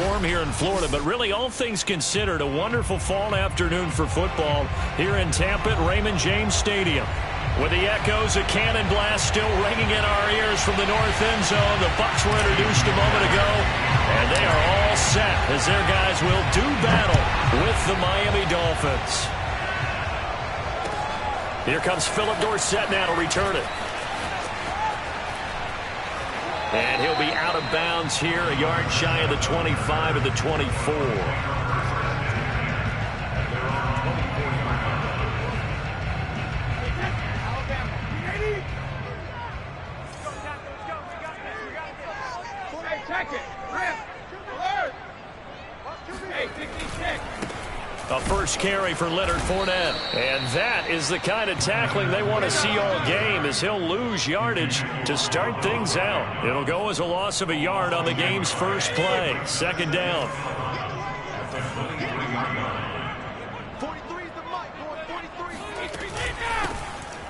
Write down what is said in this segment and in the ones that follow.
warm here in Florida, but really all things considered, a wonderful fall afternoon for football here in Tampa at Raymond James Stadium. With the echoes of cannon blast still ringing in our ears from the north end zone, the Bucs were introduced a moment ago, and they are all set as their guys will do battle with the Miami Dolphins. Here comes Philip Dorsett now to return it. And he'll be out of bounds here, a yard shy of the 25 at the 24. A first carry for Leonard Fournette. And that is the kind of tackling they want to see all game, as he'll lose yardage to start things out. It'll go as a loss of a yard on the game's first play. Second down.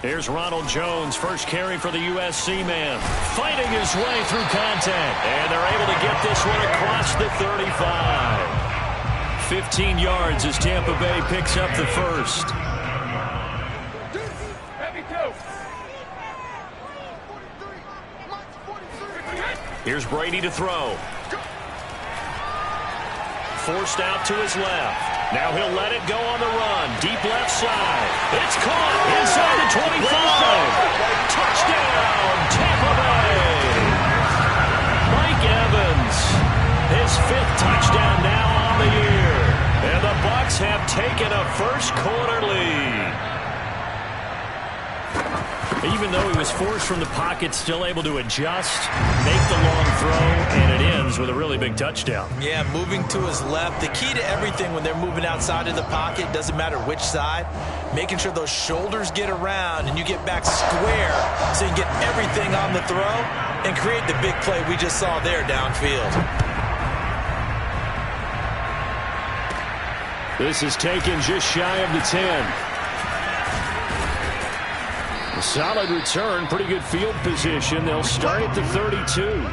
Here's Ronald Jones, first carry for the USC man. Fighting his way through contact. And they're able to get this one across the 35. 15 yards as Tampa Bay picks up the first. Here's Brady to throw. Forced out to his left. Now he'll let it go on the run. Deep left side. It's caught inside the 25. Touchdown, Tampa Bay. Mike Evans, his 5th touchdown now on the year. And the Bucs have taken a first-quarter lead. Even though he was forced from the pocket, still able to adjust, make the long throw, and it ends with a really big touchdown. Yeah, moving to his left. The key to everything when they're moving outside of the pocket, doesn't matter which side, making sure those shoulders get around and you get back square so you get everything on the throw and create the big play we just saw there downfield. This is taken just shy of the 10. A solid return, pretty good field position. They'll start at the 32.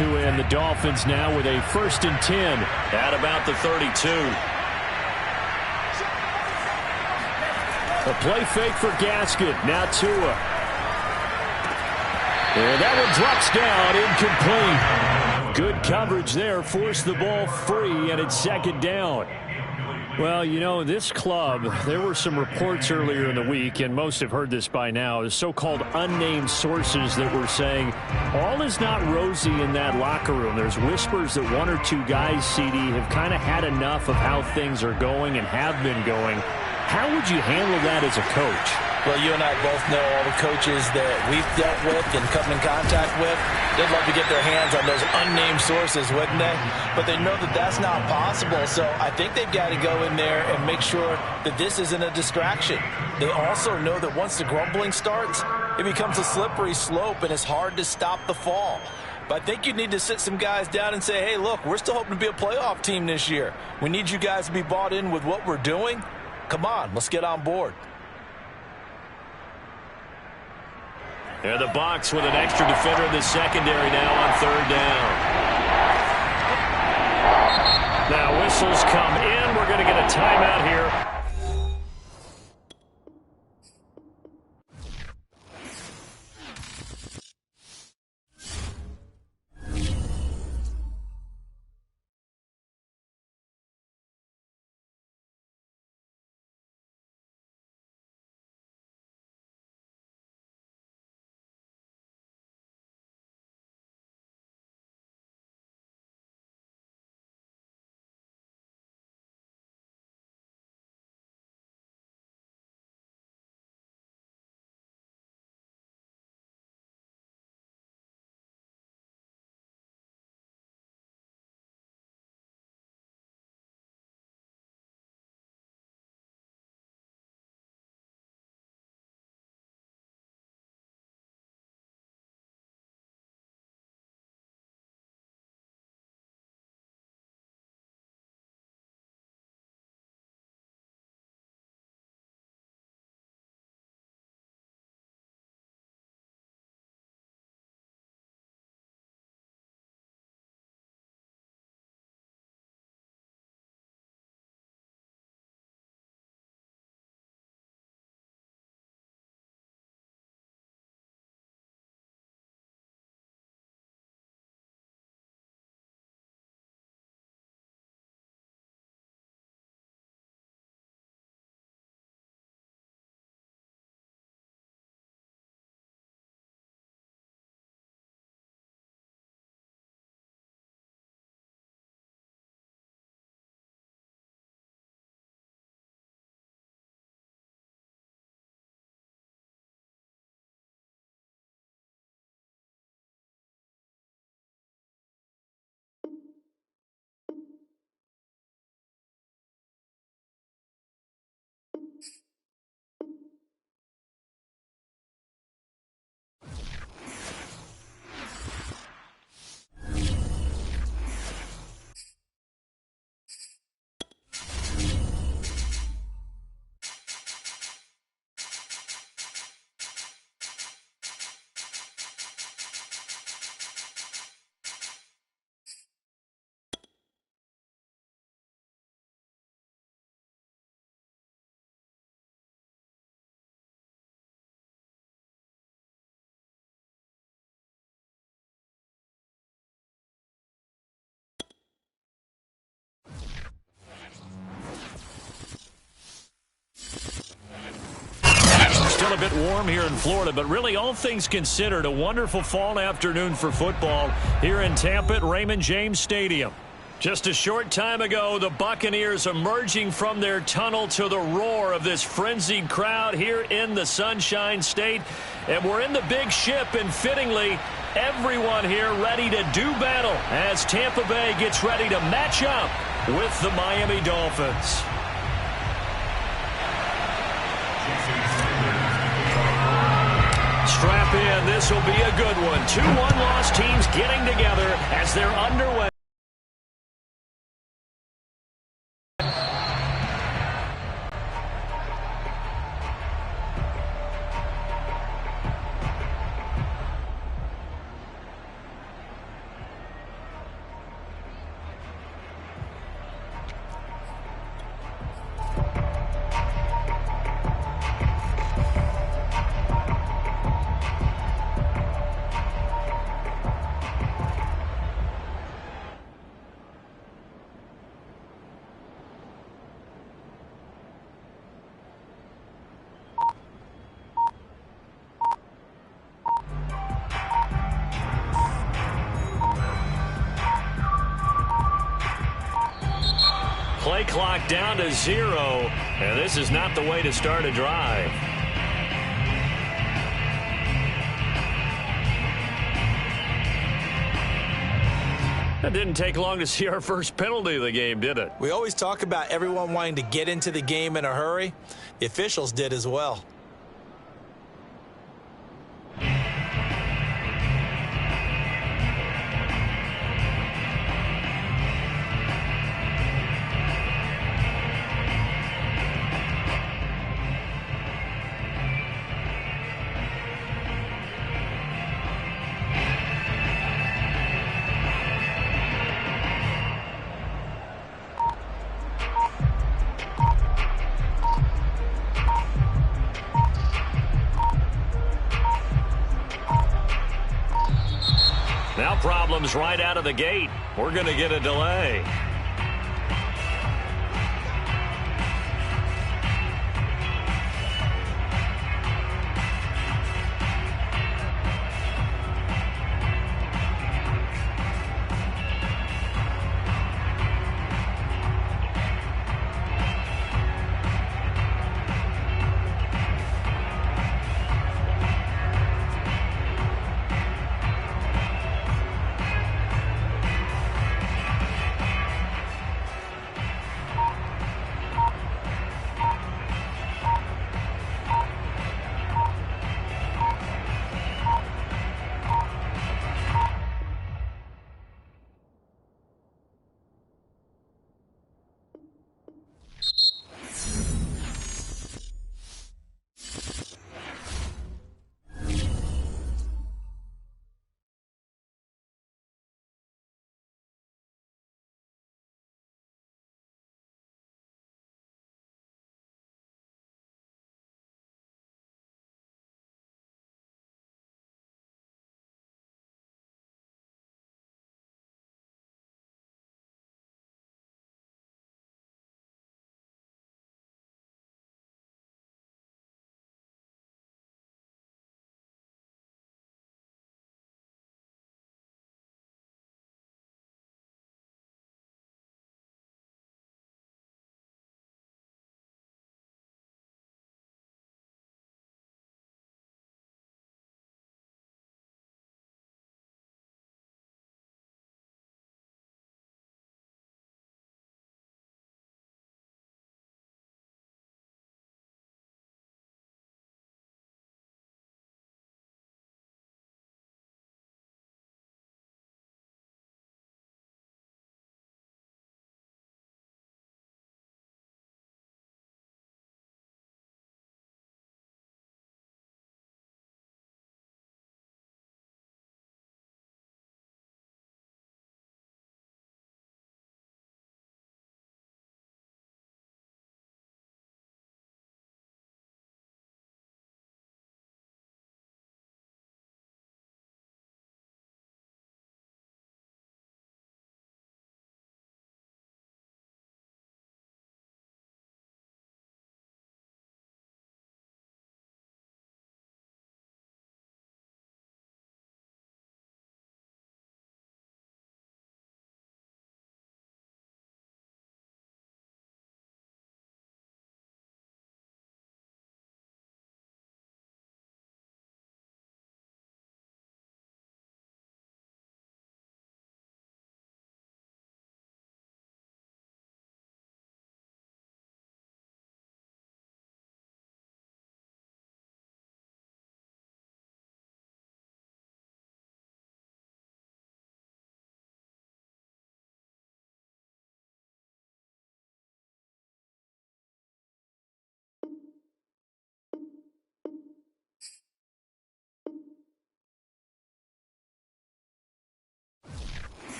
And the Dolphins now with a 1st and 10 at about the 32. A play fake for Gaskin. Now Tua. And that one drops down, incomplete. Good coverage there. Forced the ball free, and it's 2nd down. Well, you know, this club, there were some reports earlier in the week, and most have heard this by now, the so-called unnamed sources that were saying all is not rosy in that locker room. There's whispers that 1 or 2 guys, CD, have kind of had enough of how things are going and have been going. How would you handle that as a coach? Well, you and I both know all the coaches that we've dealt with and come in contact with. They'd love to get their hands on those unnamed sources, wouldn't they? But they know that that's not possible, so I think they've got to go in there and make sure that this isn't a distraction. They also know that once the grumbling starts, it becomes a slippery slope, and it's hard to stop the fall. But I think you need to sit some guys down and say, hey, look, we're still hoping to be a playoff team this year. We need you guys to be bought in with what we're doing. Come on, let's get on board. And the Bucs with an extra defender in the secondary now on 3rd down. Now whistles come in. We're going to get a timeout here. bit warm here in Florida, but really all things considered, a wonderful fall afternoon for football here in Tampa at Raymond James Stadium. Just a short time ago, the Buccaneers emerging from their tunnel to the roar of this frenzied crowd here in the Sunshine State. And we're in the big ship, and fittingly, everyone here ready to do battle as Tampa Bay gets ready to match up with the Miami Dolphins. Strap in. This will be a good one. 2 one-loss teams getting together as they're underway. Play clock down to 0, and this is not the way to start a drive. It didn't take long to see our first penalty of the game, did it? We always talk about everyone wanting to get into the game in a hurry. The officials did as well. Now problems right out of the gate. We're going to get a delay.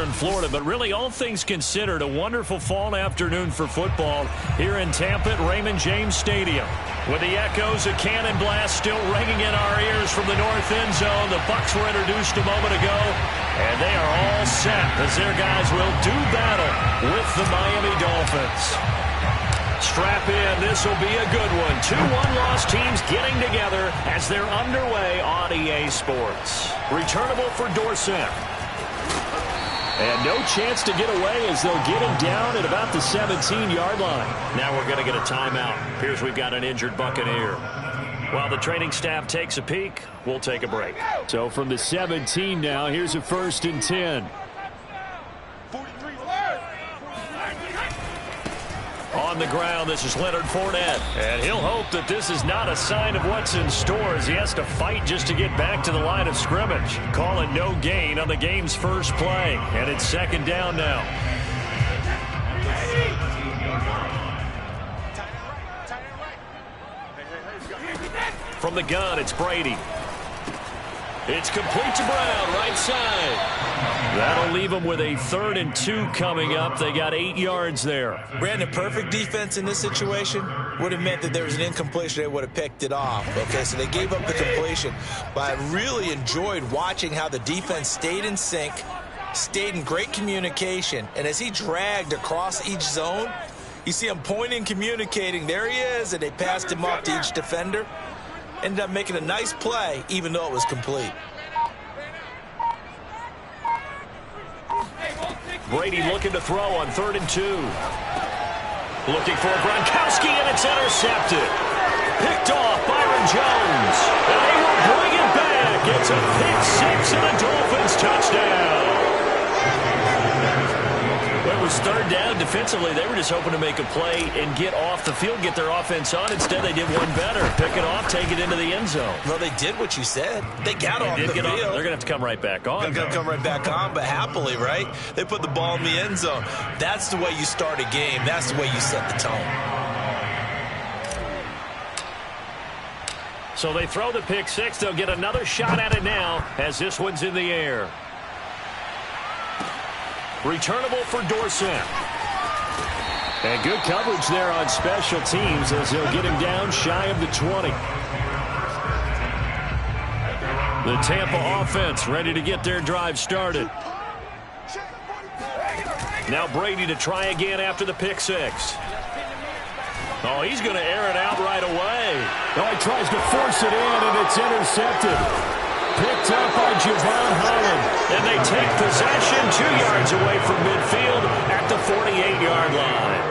in Florida, but really, all things considered, a wonderful fall afternoon for football here in Tampa at Raymond James Stadium. With the echoes of cannon blast still ringing in our ears from the north end zone, the Bucs were introduced a moment ago, and they are all set as their guys will do battle with the Miami Dolphins. Strap in. This will be a good one. 2 one-loss teams getting together as they're underway on EA Sports. Returnable for Dorsett. And no chance to get away as they'll get him down at about the 17-yard line. Now we're going to get a timeout. Appears we've got an injured Buccaneer. While the training staff takes a peek, we'll take a break. So from the 17 now, here's a 1st and 10. On the ground, this is Leonard Fournette. And he'll hope that this is not a sign of what's in store as he has to fight just to get back to the line of scrimmage. Call it no gain on the game's first play. And it's 2nd down now. From the gun, it's Brady. It's complete to Brown, right side. That'll leave them with a 3rd and 2 coming up. They got 8 yards there. Brandon, perfect defense in this situation would have meant that there was an incompletion. They would have picked it off. Okay, so they gave up the completion. But I really enjoyed watching how the defense stayed in sync, stayed in great communication. And as he dragged across each zone, you see him pointing, communicating. There he is, and they passed him off to each defender. Ended up making a nice play, even though it was complete. Brady looking to throw on 3rd and 2. Looking for Gronkowski, and it's intercepted. Picked off Byron Jones. And they will bring it back. It's a pick 6 and a Dolphins touchdown. It was 3rd down. Defensively, they were just hoping to make a play and get off the field, get their offense on. Instead, they did one better. Pick it off, take it into the end zone. Well, they did what you said. They got off the field. They're going to have to come right back on. They're going to come right back on, but happily, right? They put the ball in the end zone. That's the way you start a game. That's the way you set the tone. So they throw the pick 6. They'll get another shot at it now as this one's in the air. Returnable for Dorsett. And good coverage there on special teams as they'll get him down shy of the 20. The Tampa offense ready to get their drive started. Now Brady to try again after the pick 6. Oh, he's going to air it out right away. Oh, he tries to force it in, and it's intercepted. Picked up by Javon Holland. And they take possession 2 yards away from midfield at the 48-yard line.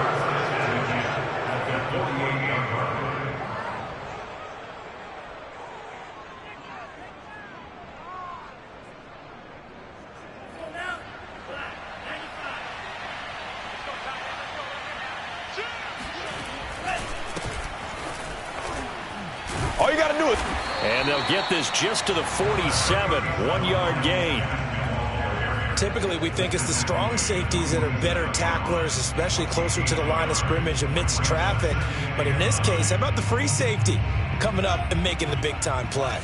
All you got to do is... And they'll get this just to the 47, 1-yard gain. Typically, we think it's the strong safeties that are better tacklers, especially closer to the line of scrimmage amidst traffic. But in this case, how about the free safety coming up and making the big-time play?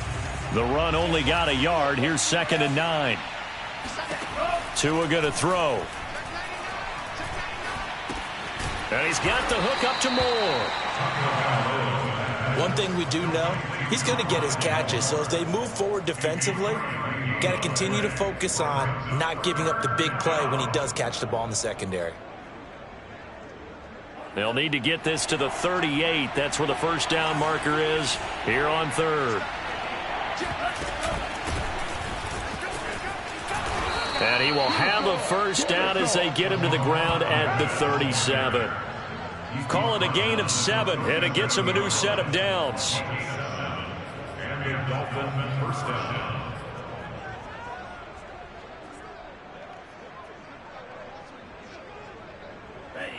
The run only got a yard. Here's 2nd and 9. Tua going to throw. And he's got the hook up to Moore. One thing we do know, he's going to get his catches. So as they move forward defensively, got to continue to focus on not giving up the big play when he does catch the ball in the secondary. They'll need to get this to the 38. That's where the 1st down marker is here on 3rd. And he will have a 1st down as they get him to the ground at the 37. Call it a gain of 7, and it gets him a new set of downs.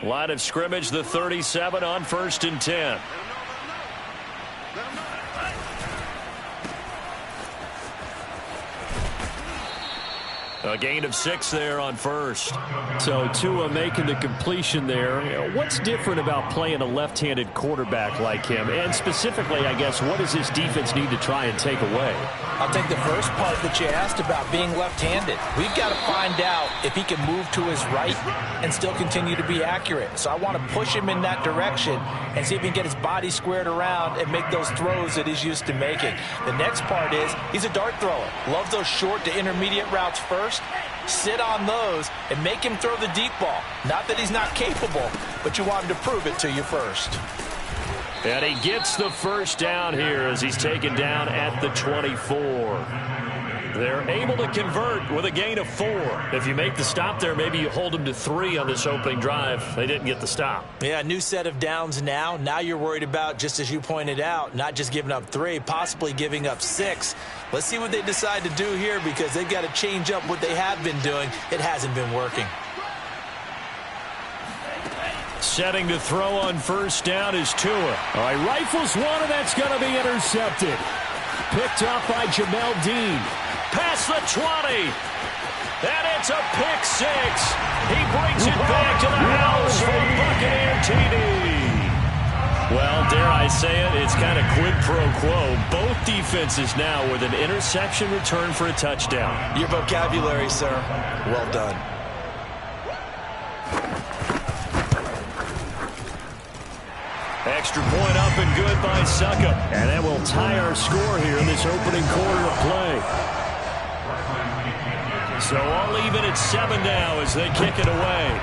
Line of scrimmage, the 37 on 1st and 10. A gain of 6 there on first. So Tua making the completion there. What's different about playing a left-handed quarterback like him? And specifically, I guess, what does this defense need to try and take away? I'll take the first part that you asked about being left-handed. We've got to find out if he can move to his right and still continue to be accurate. So I want to push him in that direction and see if he can get his body squared around and make those throws that he's used to making. The next part is he's a dart thrower. Loves those short to intermediate routes first. Sit on those and make him throw the deep ball. Not that he's not capable, but you want him to prove it to you first. And he gets the first down here as he's taken down at the 24. They're able to convert with a gain of 4. If you make the stop there, maybe you hold them to 3 on this opening drive. They didn't get the stop. Yeah, new set of downs now. Now you're worried about, just as you pointed out, not just giving up 3, possibly giving up 6. Let's see what they decide to do here because they've got to change up what they have been doing. It hasn't been working. Setting to throw on first down is Tua. All right, rifles one, and that's going to be intercepted. Picked up by Jamel Dean. Past the 20. And it's a pick 6. He brings it back to the house for Buccaneer TD. Well, dare I say it, it's kind of quid pro quo. Both defenses now with an interception return for a touchdown. Your vocabulary, sir. Well done. Extra point up and good by Suckup. And that will tie our score here in this opening quarter of play. So all even at 7 now as they kick it away.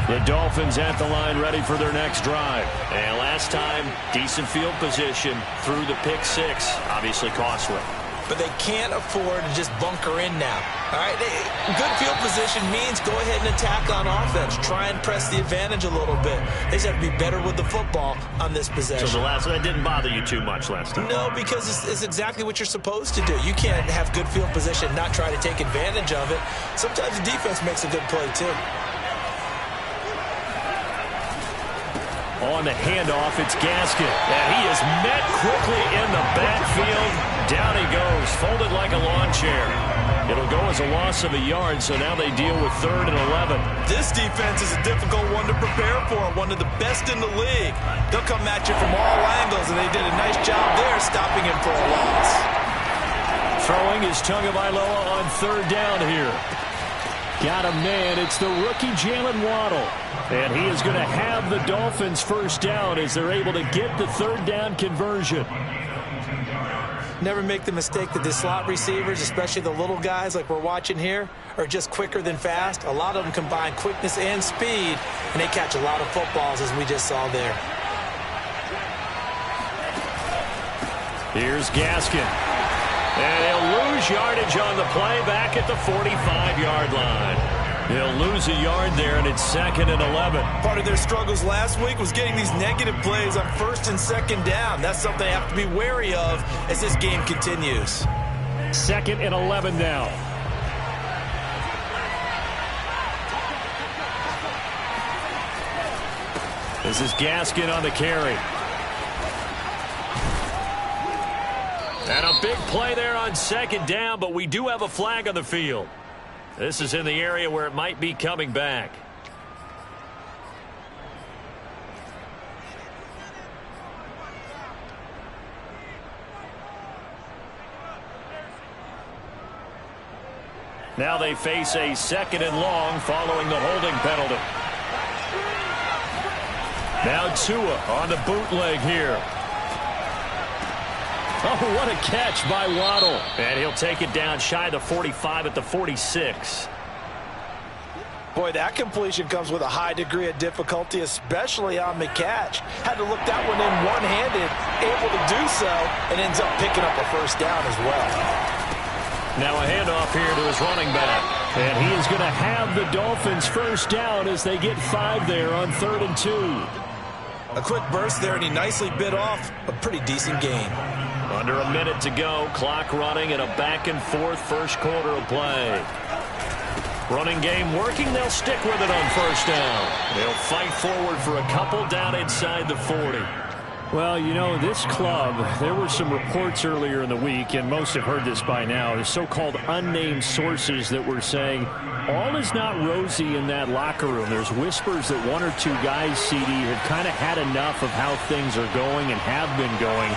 The Dolphins at the line ready for their next drive. And last time, decent field position through the pick 6. Obviously costly. But they can't afford to just bunker in now. All right, good field position means go ahead and attack on offense. Try and press the advantage a little bit. They just have to be better with the football on this possession. So that didn't bother you too much last time? No, because it's exactly what you're supposed to do. You can't have good field position and not try to take advantage of it. Sometimes the defense makes a good play, too. On the handoff, it's Gaskin. And he is met quickly in the backfield. Down he goes, folded like a lawn chair. It'll go as a loss of a yard, so now they deal with 3rd and 11. This defense is a difficult one to prepare for, one of the best in the league. They'll come at you from all angles, and they did a nice job there stopping him for a loss. Throwing is Tagovailoa on 3rd down here. Got a man. It's the rookie Jalen Waddle. And he is going to have the Dolphins first down as they're able to get the 3rd down conversion. Never make the mistake that the slot receivers, especially the little guys like we're watching here, are just quicker than fast. A lot of them combine quickness and speed, and they catch a lot of footballs, as we just saw there. Here's Gaskin. And he'll lose yardage on the play back at the 45-yard line. He'll lose a yard there, and it's 2nd and 11. Part of their struggles last week was getting these negative plays on 1st and 2nd down. That's something they have to be wary of as this game continues. 2nd and 11 now. This is Gaskin on the carry. And a big play there on 2nd down, but we do have a flag on the field. This is in the area where it might be coming back. Now they face a 2nd and long following the holding penalty. Now Tua on the bootleg here. Oh, what a catch by Waddle. And he'll take it down shy of the 45 at the 46. Boy, that completion comes with a high degree of difficulty, especially on the catch. Had to look that one in one-handed, able to do so, and ends up picking up a first down as well. Now a handoff here to his running back. And he is going to have the Dolphins first down as they get 5 there on 3rd and 2. A quick burst there, and he nicely bit off a pretty decent gain. Under a minute to go, clock running, and a back-and-forth first quarter of play. Running game working. They'll stick with it on first down. They'll fight forward for a couple down inside the 40. Well, you know, this club, there were some reports earlier in the week, and most have heard this by now, the so-called unnamed sources that were saying all is not rosy in that locker room. There's whispers that one or two guys, CD, have kind of had enough of how things are going and have been going.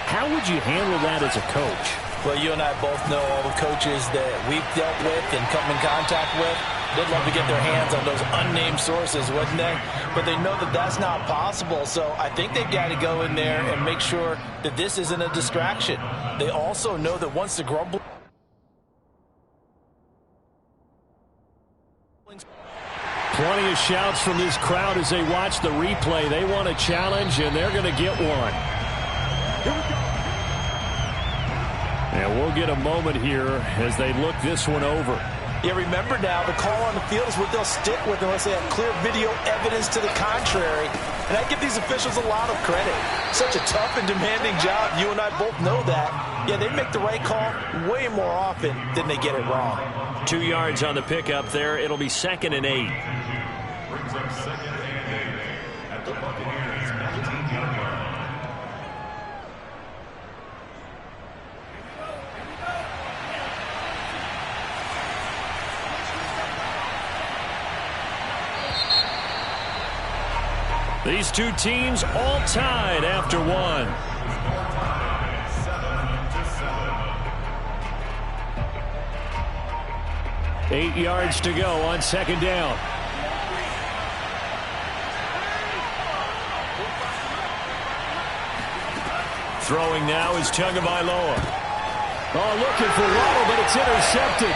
How would you handle that as a coach? Well, you and I both know all the coaches that we've dealt with and come in contact with. They'd love to get their hands on those unnamed sources, wouldn't they? But they know that that's not possible, so I think they've got to go in there and make sure that this isn't a distraction. They also know that once the grumble... Plenty of shouts from this crowd as they watch the replay. They want a challenge, and they're going to get one. Here we go. And we'll get a moment here as they look this one over. Yeah, remember now, the call on the field is what they'll stick with unless they have clear video evidence to the contrary. And I give these officials a lot of credit. Such a tough and demanding job. You and I both know that. Yeah, they make the right call way more often than they get it wrong. 2 yards on the pickup there. It'll be 2nd and 8. Brings up 2nd and 8 at the Buccaneers 19-yard line. These two teams all tied after one. 8 yards to go on 2nd down. Throwing now is Tagovailoa. Oh, looking for Waddle, but it's intercepted.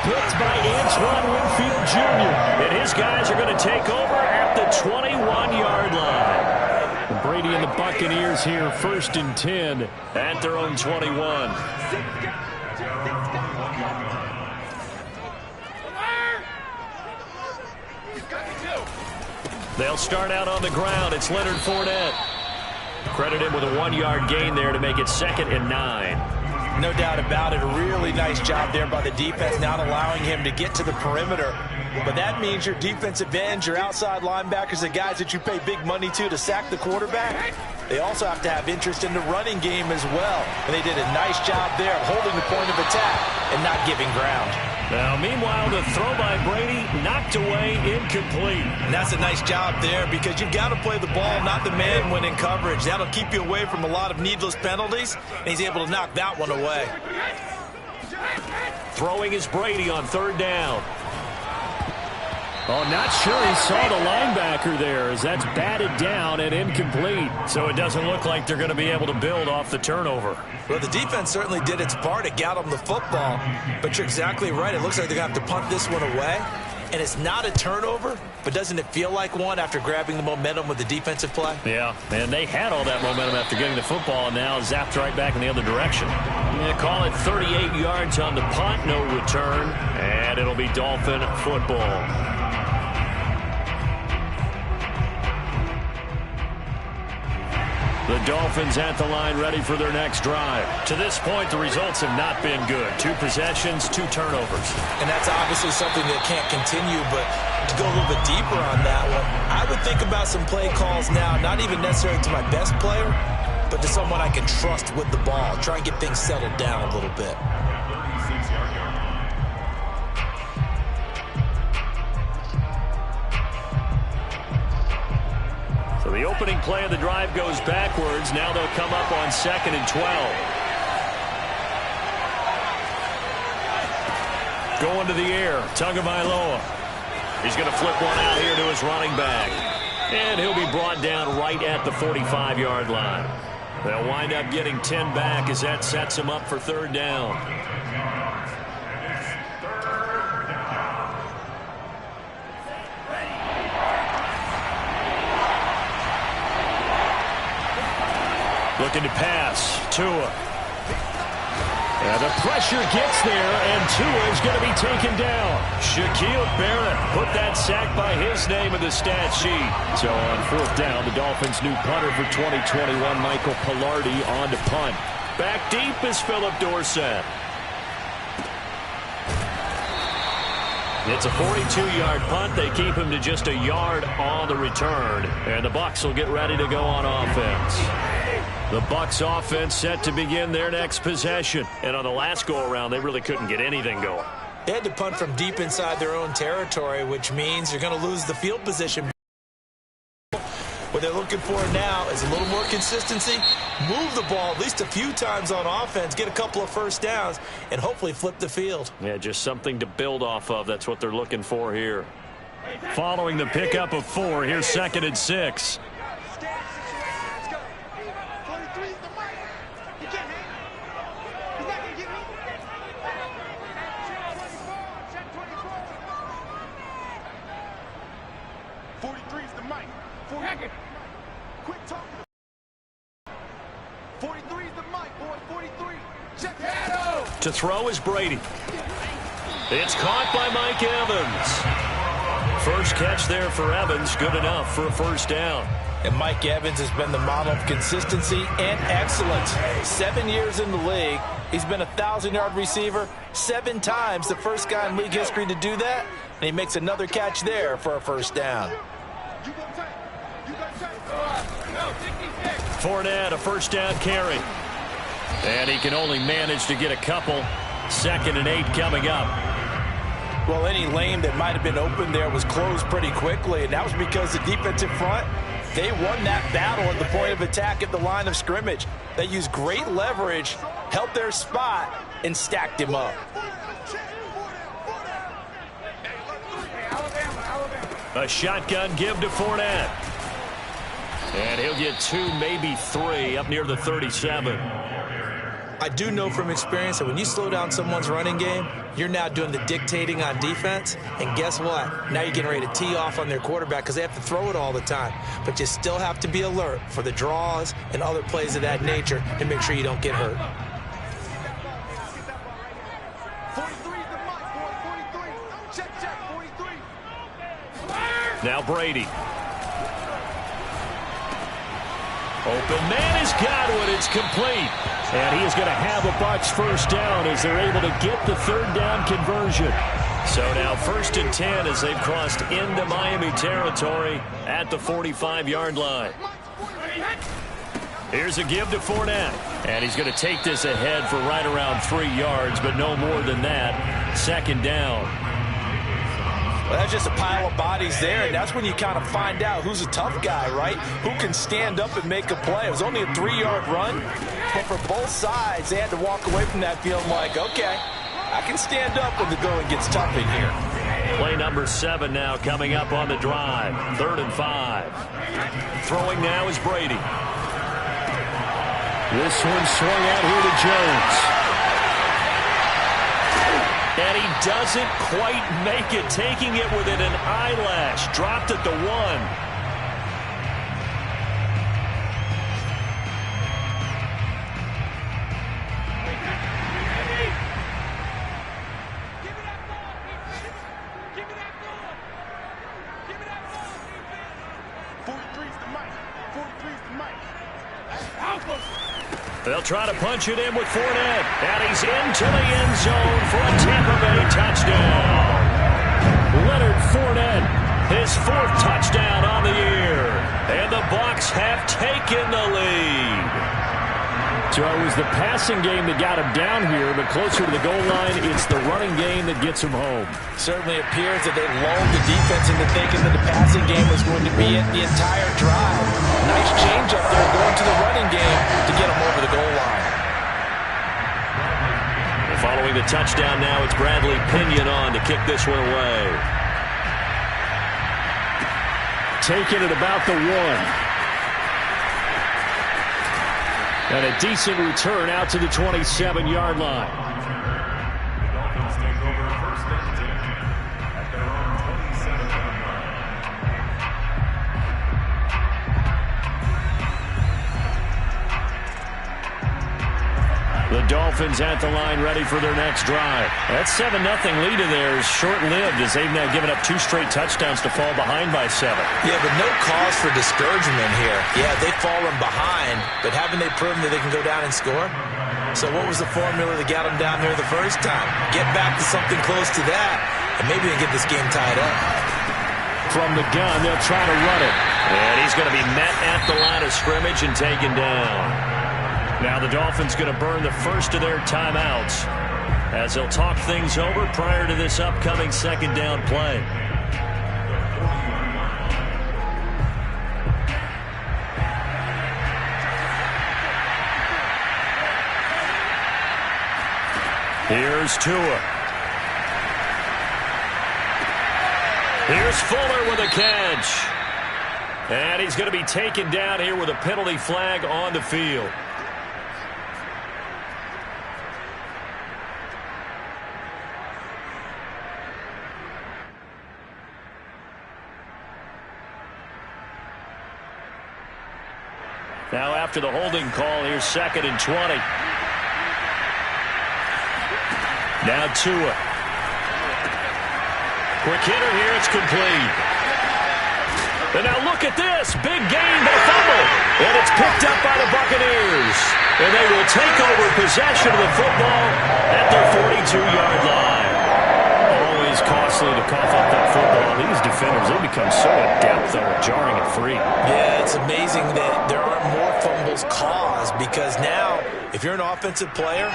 Picked by Antoine Winfield Jr. And his guys are going to take over at the 21-yard line. Brady and the Buccaneers here, 1st and 10 at their own 21. They'll start out on the ground. It's Leonard Fournette. Credit him with a 1-yard gain there to make it 2nd and 9. No doubt about it. A really nice job there by the defense, not allowing him to get to the perimeter. But that means your defensive ends, your outside linebackers, the guys that you pay big money to sack the quarterback, they also have to have interest in the running game as well. And they did a nice job there of holding the point of attack and not giving ground. Now, meanwhile, the throw by Brady knocked away, incomplete. And that's a nice job there because you've got to play the ball, not the man when in coverage. That'll keep you away from a lot of needless penalties, and he's able to knock that one away. Throwing is Brady on 3rd down. Oh, not sure he saw the linebacker there as that's batted down and incomplete. So it doesn't look like they're going to be able to build off the turnover. Well, the defense certainly did its part. It got them the football. But you're exactly right. It looks like they're going to have to punt this one away. And it's not a turnover, but doesn't it feel like one after grabbing the momentum with the defensive play? Yeah, and they had all that momentum after getting the football and now zapped right back in the other direction. Yeah, call it 38 yards on the punt, no return, and it'll be Dolphin football. The Dolphins at the line ready for their next drive. To this point, the results have not been good. 2 possessions, 2 turnovers. And that's obviously something that can't continue, but to go a little bit deeper on that one, I would think about some play calls now, not even necessarily to my best player, but to someone I can trust with the ball. Try and get things settled down a little bit. So the opening play of the drive goes backwards. Now they'll come up on 2nd and 12. Going to the air, Tagovailoa. He's going to flip one out here to his running back. And he'll be brought down right at the 45-yard line. They'll wind up getting 10 back as that sets him up for 3rd down. Looking to pass. Tua. And the pressure gets there, and Tua is going to be taken down. Shaquille Barrett put that sack by his name in the stat sheet. So on 4th down, the Dolphins' new punter for 2021, Michael Pilardi, on to punt. Back deep is Philip Dorsett. It's a 42-yard punt. They keep him to just a yard on the return. And the Bucs will get ready to go on offense. The Bucs offense set to begin their next possession. And on the last go-around, they really couldn't get anything going. They had to punt from deep inside their own territory, which means you're going to lose the field position. What they're looking for now is a little more consistency, move the ball at least a few times on offense, get a couple of first downs, and hopefully flip the field. Yeah, just something to build off of. That's what they're looking for here. Following the pickup of 4, here's 2nd and 6. To throw is Brady. It's caught by Mike Evans. First catch there for Evans, good enough for a first down. And Mike Evans has been the model of consistency and excellence. 7 years in the league. He's been a 1,000-yard receiver 7 times, the first guy in league history to do that. And he makes another catch there for a first down. Fournette, a first down carry. And he can only manage to get a couple. 2nd and 8 coming up. Well, any lane that might have been open there was closed pretty quickly, and that was because the defensive front, they won that battle at the point of attack at the line of scrimmage. They used great leverage, held their spot, and stacked him up. A shotgun give to Fournette. And he'll get 2, maybe 3 up near the 37. I do know from experience that when you slow down someone's running game, you're now doing the dictating on defense. And guess what? Now you're getting ready to tee off on their quarterback because they have to throw it all the time. But you still have to be alert for the draws and other plays of that nature and make sure you don't get hurt. Now Brady. Open man has got it. It's complete. And he is going to have a Bucs first down as they're able to get the 3rd down conversion. So now 1st and 10 as they've crossed into Miami territory at the 45-yard line. Here's a give to Fournette. And he's going to take this ahead for right around 3 yards, but no more than that. 2nd down. Well, that's just a pile of bodies there, and that's when you kind of find out who's a tough guy, right? Who can stand up and make a play. It was only a 3-yard run, but for both sides, they had to walk away from that feeling like, okay, I can stand up when the going gets tough in here. Play number 7 now coming up on the drive. 3rd and 5. Throwing now is Brady. This one swung out here to Jones. And he doesn't quite make it, taking it within an eyelash. Dropped at the 1. They'll try to punch it in with Fournette. And he's into the end zone for a Tampa Bay touchdown. Leonard Fournette, his 4th touchdown on the year. And the Bucs have taken the lead. So it was the passing game that got him down here, but closer to the goal line, it's the running game that gets him home. Certainly appears that they lulled the defense into thinking that the passing game was going to be it the entire drive. Nice change up there going to the running game to get him over the goal line. Following the touchdown now, it's Bradley Pinion on to kick this one away. Taking it about the 1. And a decent return out to the 27-yard line. Dolphins take over 1st and 10 at their own 27-yard line. The Dolphins at the line ready for their next drive. That 7-0 lead of theirs short-lived as they've now given up 2 straight touchdowns to fall behind by 7. Yeah, but no cause for discouragement here. Yeah, they've fallen behind, but haven't they proven that they can go down and score? So what was the formula that got them down there the first time? Get back to something close to that, and maybe they get this game tied up. From the gun, they'll try to run it. And he's going to be met at the line of scrimmage and taken down. Now the Dolphins going to burn the first of their timeouts as they'll talk things over prior to this upcoming second down play. Here's Tua. Here's Fuller with a catch. And he's going to be taken down here with a penalty flag on the field. Now after the holding call, here's 2nd and 20. Now Tua. Quick hitter here, it's complete. And now look at this. Big gain, but a fumble. And it's picked up by the Buccaneers. And they will take over possession of the football at their 42-yard line. Always costly to cough up that football. These defenders, they become so adept, though, at jarring it free. Yeah, it's amazing that there aren't more fumbles caused because now, if you're an offensive player,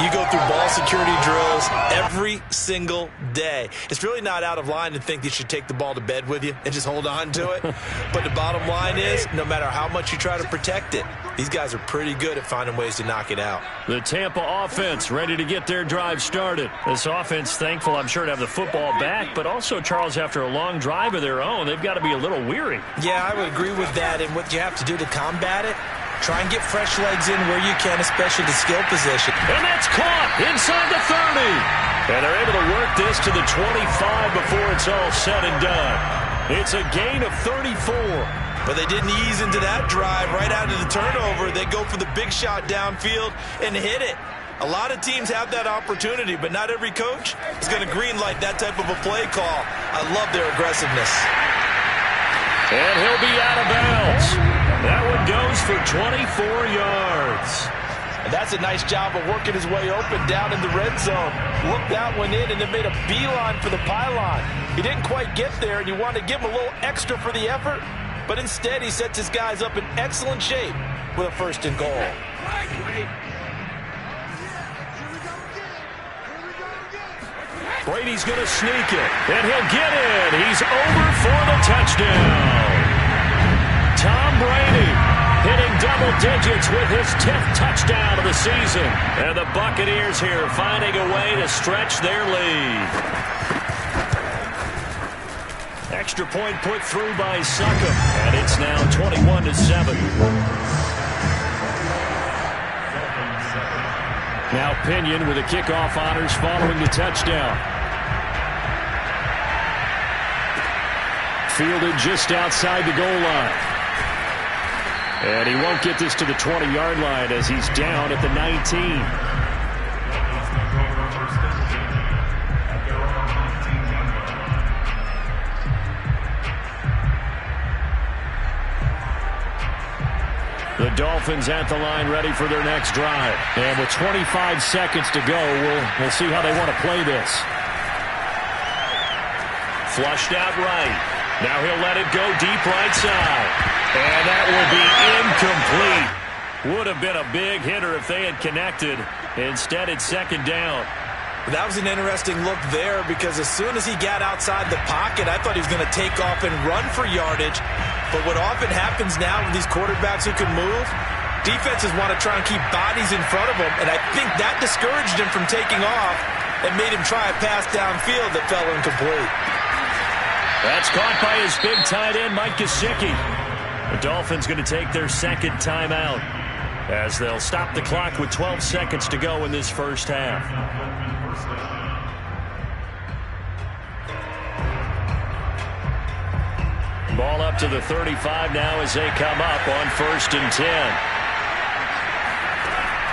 you go through ball security drills every single day. It's really not out of line to think you should take the ball to bed with you and just hold on to it. But the bottom line is, no matter how much you try to protect it, these guys are pretty good at finding ways to knock it out. The Tampa offense ready to get their drive started. This offense thankful, I'm sure, to have the football back, but also, Charles, after a long drive of their own, they've got to be a little weary. Yeah, I would agree with that. And what you have to do to combat it, try and get fresh legs in where you can, especially the skill position. And that's caught inside the 30. And they're able to work this to the 25 before it's all said and done. It's a gain of 34. But they didn't ease into that drive right out of the turnover. They go for the big shot downfield and hit it. A lot of teams have that opportunity, but not every coach is going to greenlight that type of a play call. I love their aggressiveness. And he'll be out of bounds. That one goes for 24 yards. And that's a nice job of working his way open down in the red zone. Looked that one in and then made a beeline for the pylon. He didn't quite get there, and you want to give him a little extra for the effort, but instead he sets his guys up in excellent shape with a 1st and goal. Brady's going to sneak it, and he'll get in. He's over for the touchdown. Tom Brady hitting double digits with his 10th touchdown of the season. And the Buccaneers here finding a way to stretch their lead. Extra point put through by Succop, and it's now 21-7. Now Pinion with the kickoff honors following the touchdown. Fielded just outside the goal line. And he won't get this to the 20-yard line as he's down at the 19. The Dolphins at the line ready for their next drive. And with 25 seconds to go, we'll see how they want to play this. Flushed out right. Now he'll let it go deep right side. And that will be incomplete. Would have been a big hitter if they had connected. Instead, it's 2nd down. That was an interesting look there because as soon as he got outside the pocket, I thought he was going to take off and run for yardage. But what often happens now with these quarterbacks who can move, defenses want to try and keep bodies in front of them, and I think that discouraged him from taking off and made him try a pass downfield that fell incomplete. That's caught by his big tight end, Mike Gesicki. The Dolphins going to take their 2nd timeout as they'll stop the clock with 12 seconds to go in this first half. Ball up to the 35 now as they come up on 1st and 10.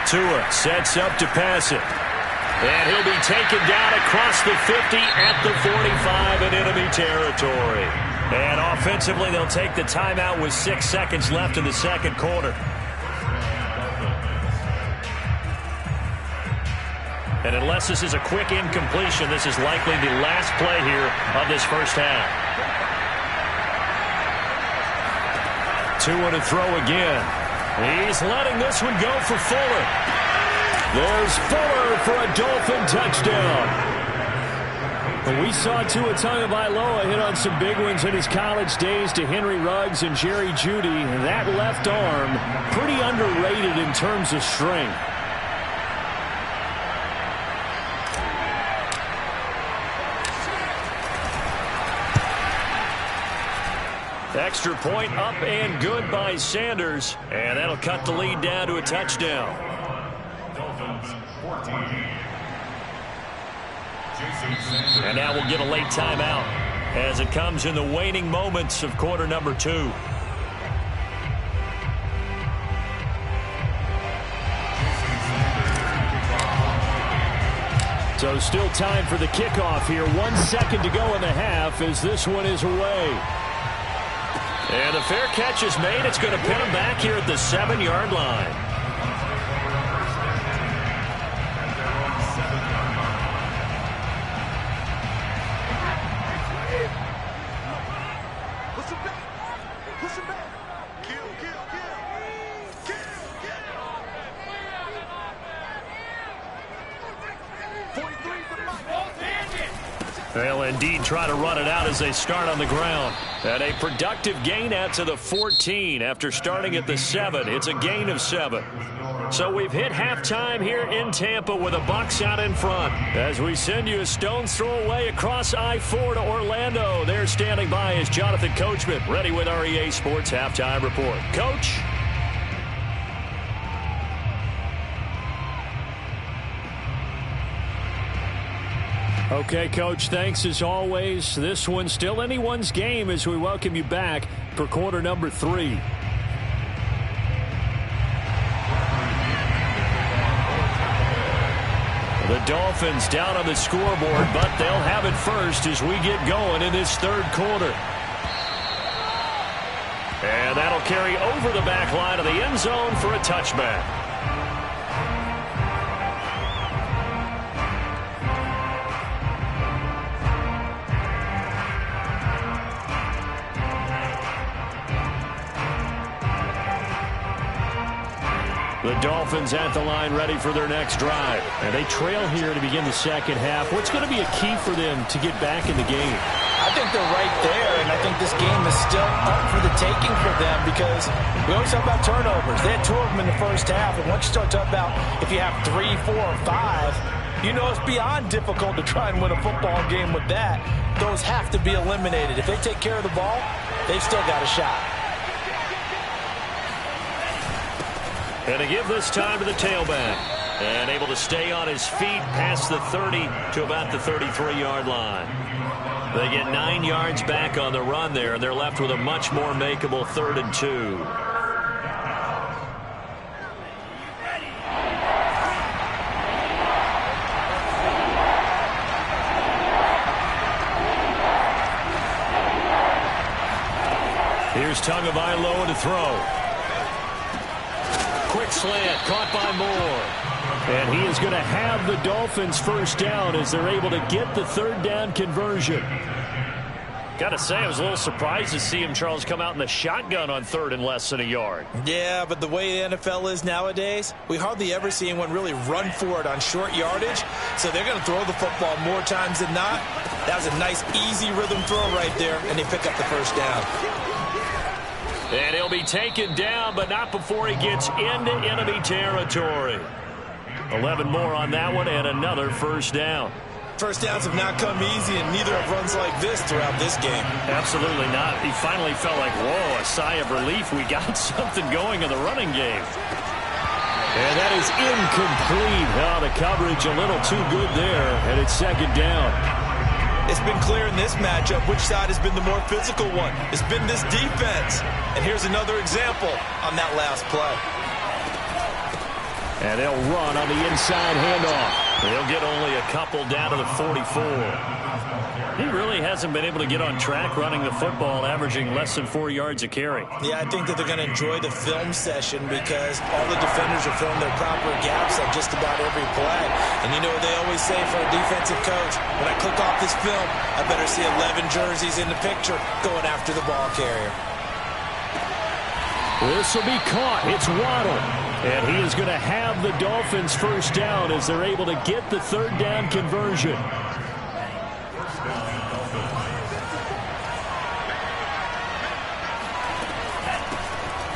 Tua sets up to pass it. And he'll be taken down across the 50 at the 45 in enemy territory. And offensively, they'll take the timeout with 6 seconds left in the second quarter. And unless this is a quick incompletion, this is likely the last play here of this first half. 2 on a throw again. He's letting this one go for Fuller. There's Fuller for a Dolphin touchdown. We saw Tua Tagovailoa hit on some big ones in his college days to Henry Ruggs and Jerry Jeudy. That left arm, pretty underrated in terms of strength. Extra point up and good by Sanders. And that'll cut the lead down to a touchdown. Dolphins 14. And now we'll get a late timeout as it comes in the waning moments of quarter number 2. So still time for the kickoff here. 1 second to go in the half as this one is away. And a fair catch is made. It's going to pin him back here at the 7-yard line. They'll indeed try to run it out as they start on the ground. And a productive gain out to the 14 after starting at the 7. It's a gain of 7. So we've hit halftime here in Tampa with a Bucs out in front. As we send you a stone's throw away across I-4 to Orlando. There standing by is Jonathan Coachman, ready with our EA Sports Halftime Report. Coach? Okay, Coach, thanks as always. This one's still anyone's game as we welcome you back for quarter number 3. The Dolphins down on the scoreboard, but they'll have it first as we get going in this third quarter. And that'll carry over the back line of the end zone for a touchback. The Dolphins at the line ready for their next drive. And they trail here to begin the second half. What's going to be a key for them to get back in the game? I think they're right there, and I think this game is still up for the taking for them because we always talk about turnovers. They had 2 of them in the first half, and once you start talking about if you have 3, 4, or 5, you know it's beyond difficult to try and win a football game with that. Those have to be eliminated. If they take care of the ball, they've still got a shot. And to give this time to the tailback. And able to stay on his feet past the 30 to about the 33-yard line. They get 9 yards back on the run there, and they're left with a much more makeable 3rd and 2. Here's Tagovailoa to throw. Quick slant, caught by Moore. And he is going to have the Dolphins first down as they're able to get the 3rd down conversion. Got to say, I was a little surprised to see him, Charles, come out in the shotgun on 3rd and less than a yard. Yeah, but the way the NFL is nowadays, we hardly ever see anyone really run for it on short yardage. So they're going to throw the football more times than not. That was a nice, easy rhythm throw right there, and they pick up the first down. And he'll be taken down, but not before he gets into enemy territory. 11 more on that one, and another first down. First downs have not come easy, and neither have runs like this throughout this game. Absolutely not. He finally felt like, whoa, a sigh of relief. We got something going in the running game. And that is incomplete. Oh, the coverage a little too good there, and it's 2nd down. It's been clear in this matchup which side has been the more physical one. It's been this defense. And here's another example on that last play. And they'll run on the inside handoff. They'll get only a couple down to the 44. He really hasn't been able to get on track running the football, averaging less than 4 yards a carry. Yeah, I think that they're going to enjoy the film session because all the defenders are filling their proper gaps on just about every play. And you know what they always say for a defensive coach? When I click off this film, I better see 11 jerseys in the picture going after the ball carrier. This will be caught. It's Waddle. And he is going to have the Dolphins first down as they're able to get the third down conversion.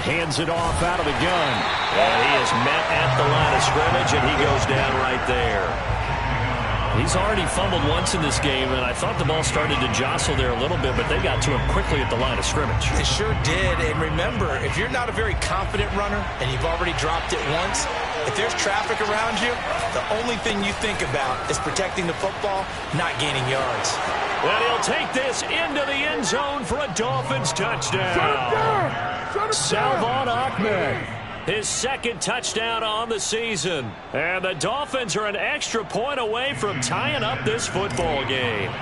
Hands it off out of the gun. And he is met at the line of scrimmage, and he goes down right there. He's already fumbled once in this game, and I thought the ball started to jostle there a little bit, but they got to him quickly at the line of scrimmage. It sure did, and remember, if you're not a very confident runner and you've already dropped it once, if there's traffic around you, the only thing you think about is protecting the football, not gaining yards. Well, he'll take this into the end zone for a Dolphins touchdown. Salvon Ahmed, his second touchdown on the season. And the Dolphins are an extra point away from tying up this football game.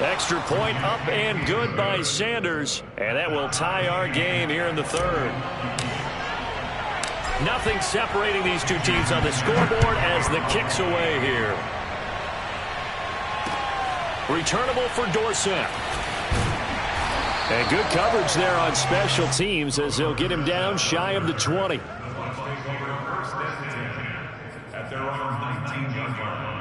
Extra point up and good by Sanders. And that will tie our game here in the third. Nothing separating these two teams on the scoreboard as the kick's away here. Returnable for Dorsett. And good coverage there on special teams as they'll get him down shy of the 20. At their own 19-yard line.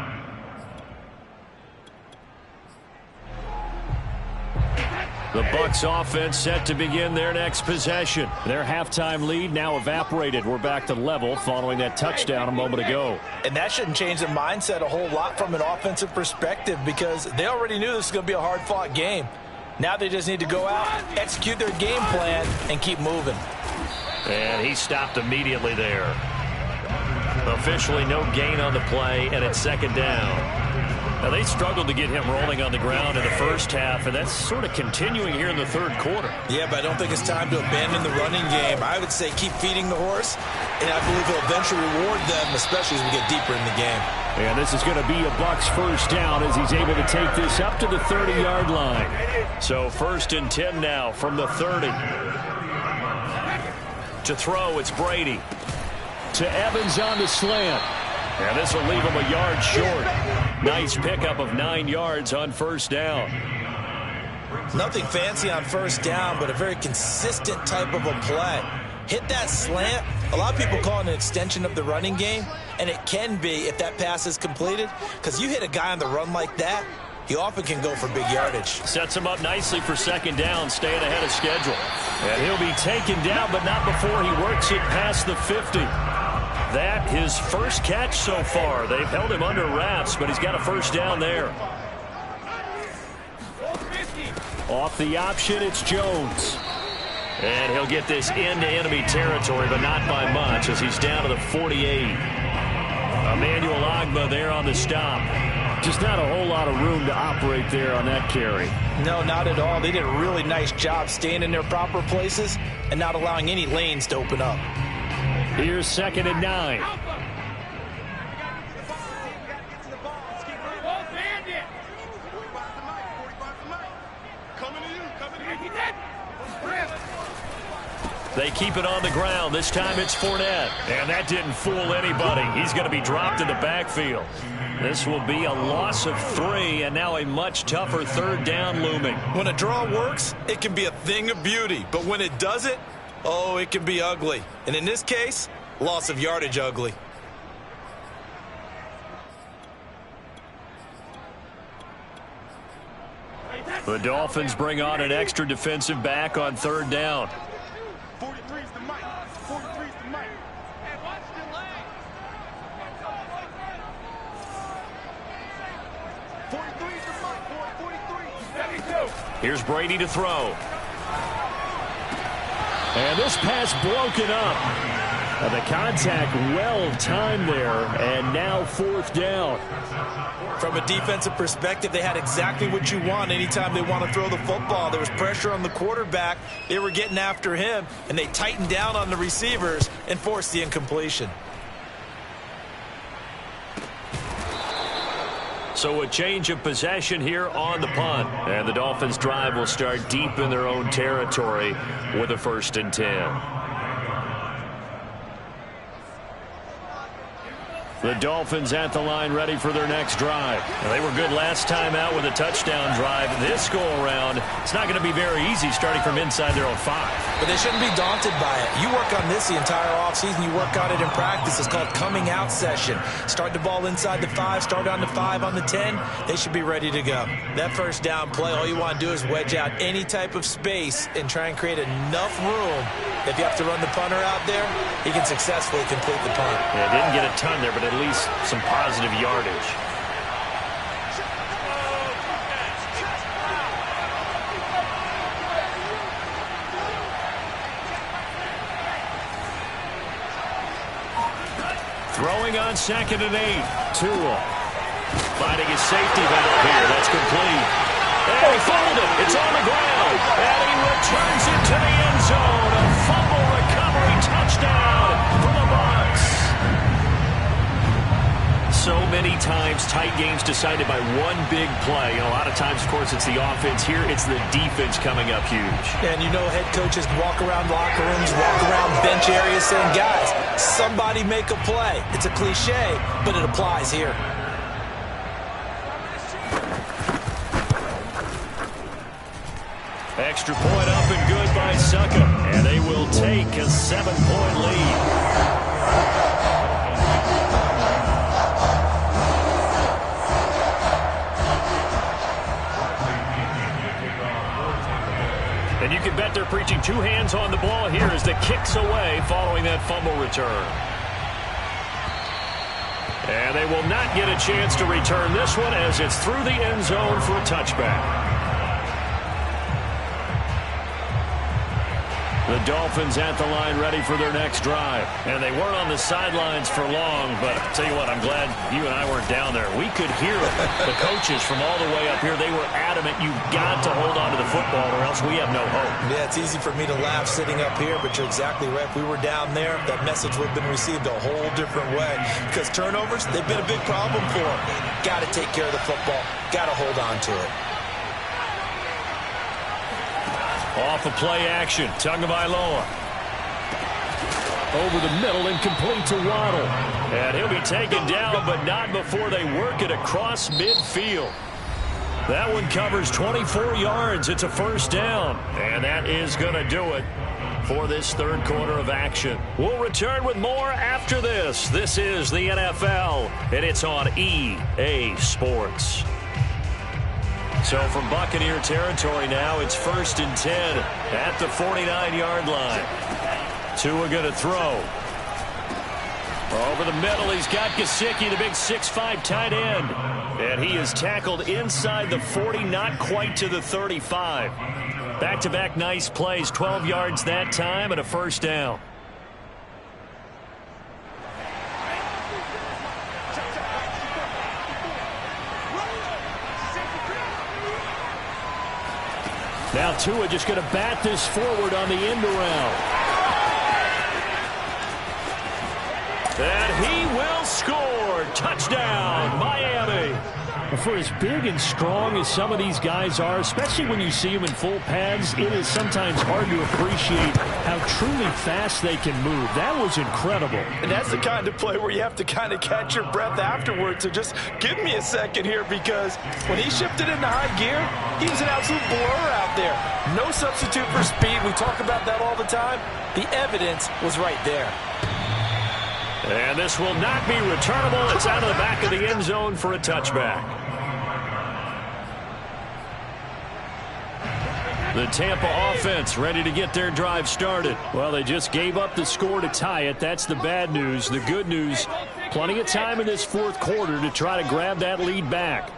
The Bucs offense set to begin their next possession. Their halftime lead now evaporated. We're back to level following that touchdown a moment ago. And that shouldn't change the mindset a whole lot from an offensive perspective because they already knew this was going to be a hard-fought game. Now they just need to go out, execute their game plan, and keep moving. And he stopped immediately there. Officially no gain on the play, and it's second down. Now, they struggled to get him rolling on the ground in the first half, and that's sort of continuing here in the third quarter. Yeah, but I don't think it's time to abandon the running game. I would say keep feeding the horse, and I believe he'll eventually reward them, especially as we get deeper in the game. And this is going to be a Bucs first down as he's able to take this up to the 30-yard line. So first and 10 now from the 30. To throw, it's Brady. To Evans on the slant. And this will leave him a yard short. Nice pickup of 9 yards on first down. Nothing fancy on first down, but a very consistent type of a play. Hit that slant. A lot of people call it an extension of the running game, and it can be if that pass is completed, because you hit a guy on the run like that, he often can go for big yardage. Sets him up nicely for second down, staying ahead of schedule. And he'll be taken down, but not before he works it past the 50. That his first catch so far. They've held him under wraps, but he's got a first down there. Off the option, it's Jones. And he'll get this into enemy territory, but not by much as he's down to the 48. Emmanuel Ogbah there on the stop. Just not a whole lot of room to operate there on that carry. No, not at all. They did a really nice job staying in their proper places and not allowing any lanes to open up. Here's second and 9. They keep it on the ground. This time it's Fournette. And that didn't fool anybody. He's going to be dropped in the backfield. This will be a loss of 3, and now a much tougher third down looming. When a draw works, it can be a thing of beauty. But when it doesn't, oh, it can be ugly. And in this case, loss of yardage ugly. The Dolphins bring on an extra defensive back on third down. 43's the mic. 43's the mic. Hey, watch the leg. 43's the mic, boy. 43. Here's Brady to throw. And this pass broken up. The contact well-timed there, and now fourth down. From a defensive perspective, they had exactly what you want anytime they want to throw the football. There was pressure on the quarterback. They were getting after him, and they tightened down on the receivers and forced the incompletion. So a change of possession here on the punt. And the Dolphins' drive will start deep in their own territory with a 1st and 10. The Dolphins at the line ready for their next drive. They were good last time out with a touchdown drive. This go-around, it's not going to be very easy starting from inside their own 5. But they shouldn't be daunted by it. You work on this the entire offseason. You work on it in practice. It's called coming out session. Start the ball inside the 5, start on the 5, on the 10. They should be ready to go. That first down play, all you want to do is wedge out any type of space and try and create enough room. If you have to run the punter out there, he can successfully complete the punt. Yeah, didn't get a ton there, but at least some positive yardage. Throwing on 2nd and 8. Tua finding his safety valve here. That's complete. And he fouled it. It's on the ground. And he returns it to the end zone. A fumble recovery touchdown for the Bucs. So many times tight games decided by one big play. A lot of times, of course, it's the offense. Here, it's the defense coming up huge. And you know head coaches walk around locker rooms, walk around bench areas saying, guys, somebody make a play. It's a cliche, but it applies here. Extra point up and good by Succa. And they will take a 7-point lead. And you can bet they're preaching 2 hands on the ball here as the kick's away following that fumble return. And they will not get a chance to return this one as it's through the end zone for a touchback. The Dolphins at the line ready for their next drive. And they weren't on the sidelines for long, but I'll tell you what, I'm glad you and I weren't down there. We could hear the coaches from all the way up here. They were adamant, you've got to hold on to the football or else we have no hope. Yeah, it's easy for me to laugh sitting up here, but you're exactly right. If we were down there, that message would have been received a whole different way. Because turnovers, they've been a big problem for them. Got to take care of the football. Got to hold on to it. Off of play action, Tagovailoa. Over the middle and complete to Waddle. And he'll be taken down, but not before they work it across midfield. That one covers 24 yards. It's a 1st down. And that is going to do it for this 3rd quarter of action. We'll return with more after this. This is the NFL, and it's on EA Sports. So from Buccaneer territory now, it's 1st and 10 at the 49-yard line. Tua going to throw. Over the middle, he's got Gesicki, the big 6'5" tight end. And he is tackled inside the 40, not quite to the 35. Back-to-back nice plays, 12 yards that time, and a 1st down. Now Tua just going to bat this forward on the end around. And he will score. Touchdown, Miami. For as big and strong as some of these guys are, especially when you see them in full pads, it is sometimes hard to appreciate how truly fast they can move. That was incredible. And that's the kind of play where you have to kind of catch your breath afterwards. So just give me a second here, because when he shifted into high gear, he was an absolute blur out there. No substitute for speed. We talk about that all the time. The evidence was right there. And this will not be returnable. It's out of the back of the end zone for a touchback. The Tampa offense ready to get their drive started. Well, they just gave up the score to tie it. That's the bad news. The good news, plenty of time in this 4th quarter to try to grab that lead back.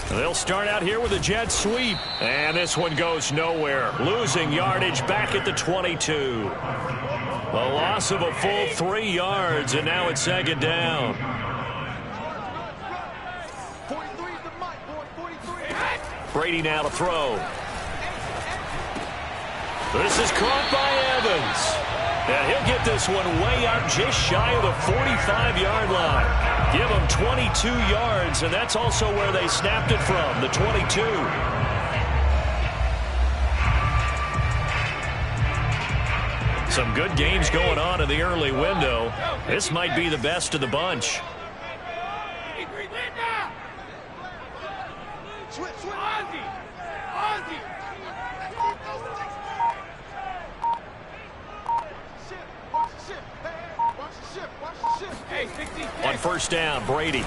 They'll start out here with a jet sweep. And this one goes nowhere. Losing yardage back at the 22. A loss of a full 3 yards, and now it's 2nd down. Brady now to throw. This is caught by Evans. And he'll get this one way out just shy of the 45-yard line. Give them 22 yards, and that's also where they snapped it from, the 22. Some good games going on in the early window. This might be the best of the bunch. On first down, Brady.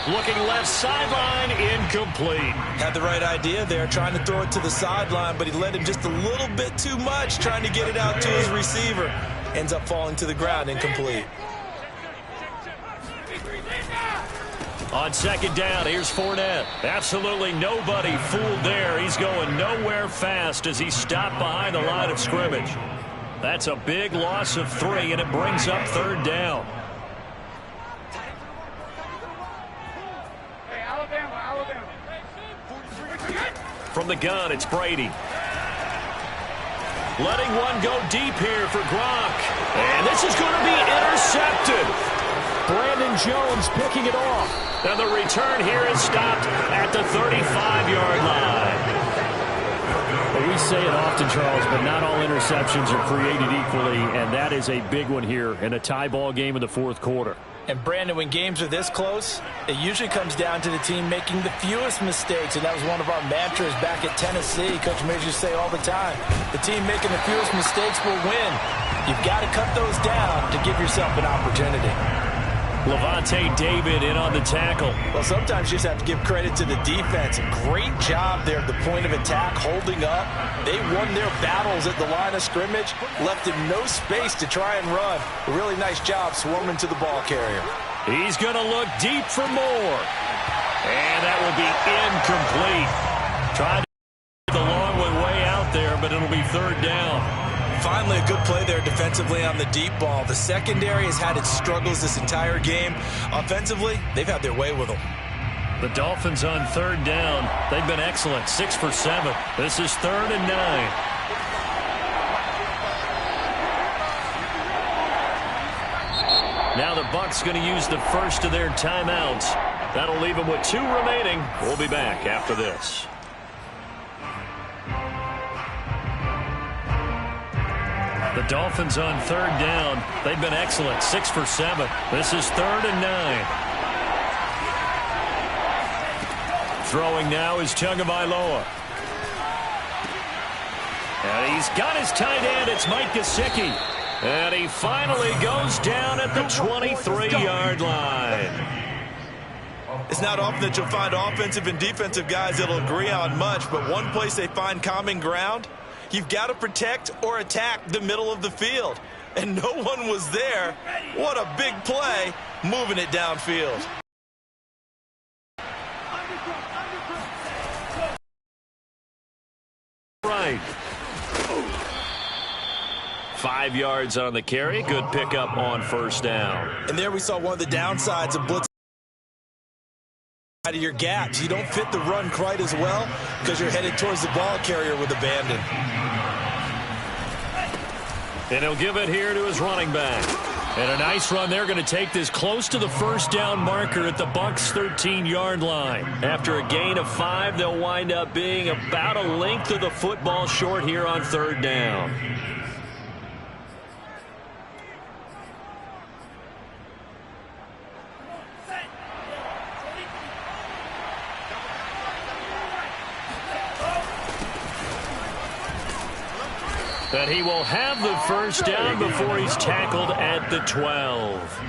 Looking left sideline, incomplete. Had the right idea there, trying to throw it to the sideline, but he led him just a little bit too much, trying to get it out to his receiver. Ends up falling to the ground, incomplete. On second down, here's Fournette. Absolutely nobody fooled there. He's going nowhere fast as he stopped behind the line of scrimmage. That's a big loss of 3, and it brings up third down. From the gun, it's Brady. Letting one go deep here for Gronk. And this is going to be intercepted. Brandon Jones picking it off. And the return here is stopped at the 35-yard line. Well, we say it often, Charles, but not all interceptions are created equally, and that is a big one here in a tie ball game in the fourth quarter. And, Brandon, when games are this close, it usually comes down to the team making the fewest mistakes, and that was one of our mantras back at Tennessee. Coach Major used to say all the time, the team making the fewest mistakes will win. You've got to cut those down to give yourself an opportunity. Levante David in on the tackle. Well, sometimes you just have to give credit to the defense. Great job there at the point of attack, holding up. They won their battles at the line of scrimmage, left him no space to try and run. A really nice job swarming to the ball carrier. He's going to look deep for more. And that will be incomplete. Tried to get the long one way out there, but it'll be third down. Finally, a good play there defensively on the deep ball. The secondary has had its struggles this entire game. Offensively, they've had their way with them. The Dolphins on third down. They've been excellent, 6 for 7. This is 3rd and 9. Now the Bucs going to use the first of their timeouts. That'll leave them with 2 remaining. We'll be back after this. The Dolphins on third down. They've been excellent, 6 for 7. This is 3rd and 9. Throwing now is Tagovailoa. And he's got his tight end. It's Mike Gesicki. And he finally goes down at the 23-yard line. It's not often that you'll find offensive and defensive guys that'll agree on much, but one place they find common ground, you've got to protect or attack the middle of the field. And no one was there. What a big play, moving it downfield. Right. 5 yards on the carry. Good pickup on first down. And there we saw one of the downsides of blitz. Out of your gaps. You don't fit the run quite as well because you're headed towards the ball carrier with abandon. And he'll give it here to his running back. And a nice run. They're going to take this close to the first down marker at the Bucs' 13-yard line. After a gain of 5, they'll wind up being about a length of the football short here on third down. That he will have the first down before he's tackled at the 12.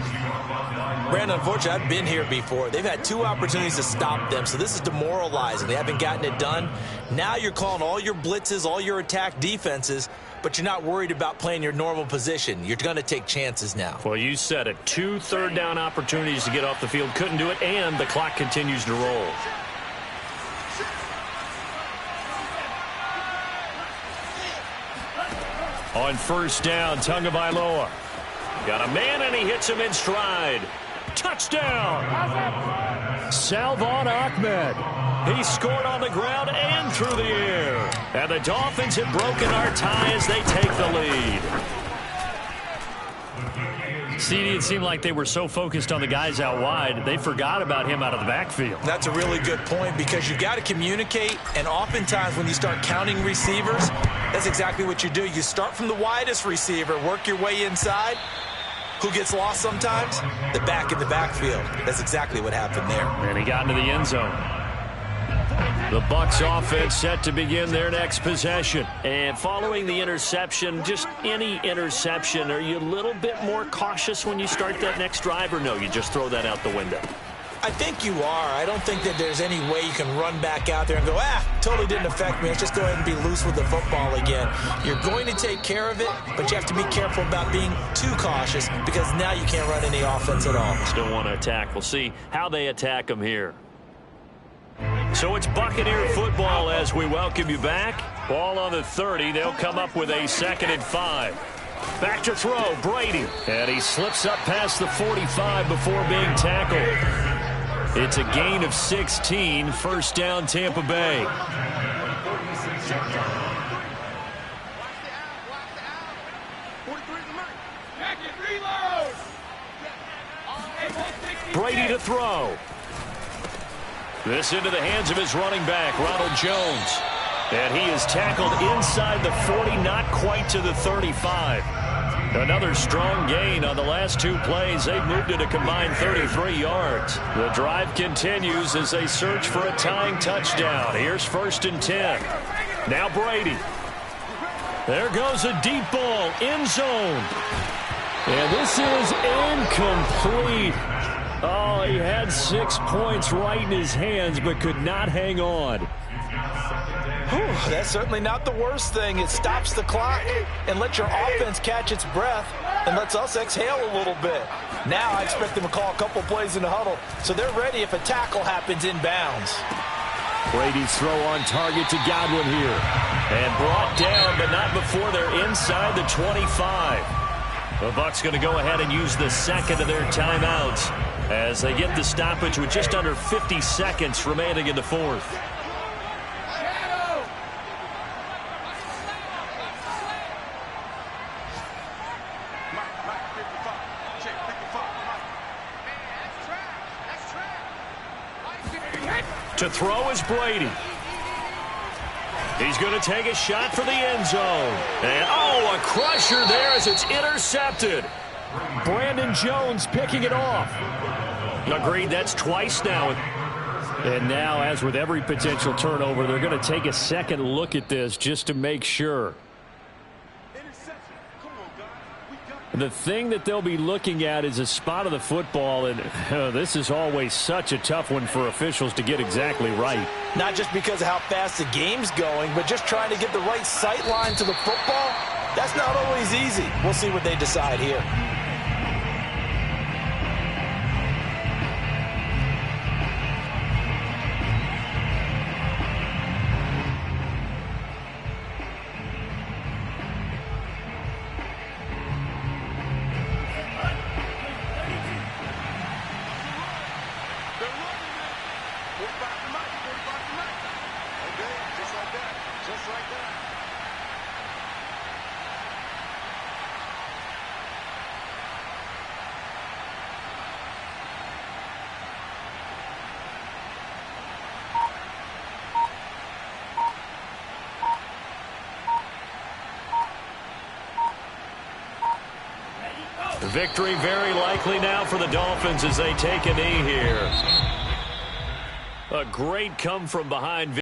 Brandon, unfortunately, I've been here before. They've had 2 opportunities to stop them, so this is demoralizing. They haven't gotten it done. Now you're calling all your blitzes, all your attack defenses, but you're not worried about playing your normal position. You're going to take chances now. Well, you said it. 2 third down opportunities to get off the field. Couldn't do it, and the clock continues to roll. On first down, Tagovailoa. Got a man, and he hits him in stride. Touchdown! Salvon Ahmed. He scored on the ground and through the air. And the Dolphins have broken our tie as they take the lead. CD, it seemed like they were so focused on the guys out wide, they forgot about him out of the backfield. That's a really good point because you got to communicate, and oftentimes when you start counting receivers, that's exactly what you do. You start from the widest receiver, work your way inside. Who gets lost sometimes? The back in the backfield. That's exactly what happened there. And he got into the end zone. The Bucs offense set to begin their next possession. And following the interception, just any interception, are you a little bit more cautious when you start that next drive, or no, you just throw that out the window? I think you are. I don't think that there's any way you can run back out there and go, totally didn't affect me. Let's just go ahead and be loose with the football again. You're going to take care of it, but you have to be careful about being too cautious because now you can't run any offense at all. Still want to attack. We'll see how they attack them here. So it's Buccaneer football as we welcome you back. Ball on the 30. They'll come up with a 2nd and 5. Back to throw, Brady. And he slips up past the 45 before being tackled. It's a gain of 16. First down, Tampa Bay. Brady to throw. This into the hands of his running back, Ronald Jones. And he is tackled inside the 40, not quite to the 35. Another strong gain on the last 2 plays. They've moved it a combined 33 yards. The drive continues as they search for a tying touchdown. Here's 1st and 10. Now Brady. There goes a deep ball, end zone. And this is incomplete. Oh, he had 6 points right in his hands, but could not hang on. That's certainly not the worst thing. It stops the clock and lets your offense catch its breath and lets us exhale a little bit. Now I expect them to call a couple plays in the huddle, so they're ready if a tackle happens inbounds. Brady's throw on target to Godwin here. And brought down, but not before they're inside the 25. The Bucs going to go ahead and use the 2nd of their timeouts as they get the stoppage with just under 50 seconds remaining in the 4th. To throw is Brady. He's going to take a shot for the end zone. And, a crusher there as it's intercepted. Brandon Jones picking it off. Agreed, that's twice now. And now, as with every potential turnover, they're going to take a second look at this just to make sure. The thing that they'll be looking at is a spot of the football, and this is always such a tough one for officials to get exactly right. Not just because of how fast the game's going, but just trying to get the right sight line to the football. That's not always easy. We'll see what they decide here. Victory very likely now for the Dolphins as they take a knee here. A great come from behind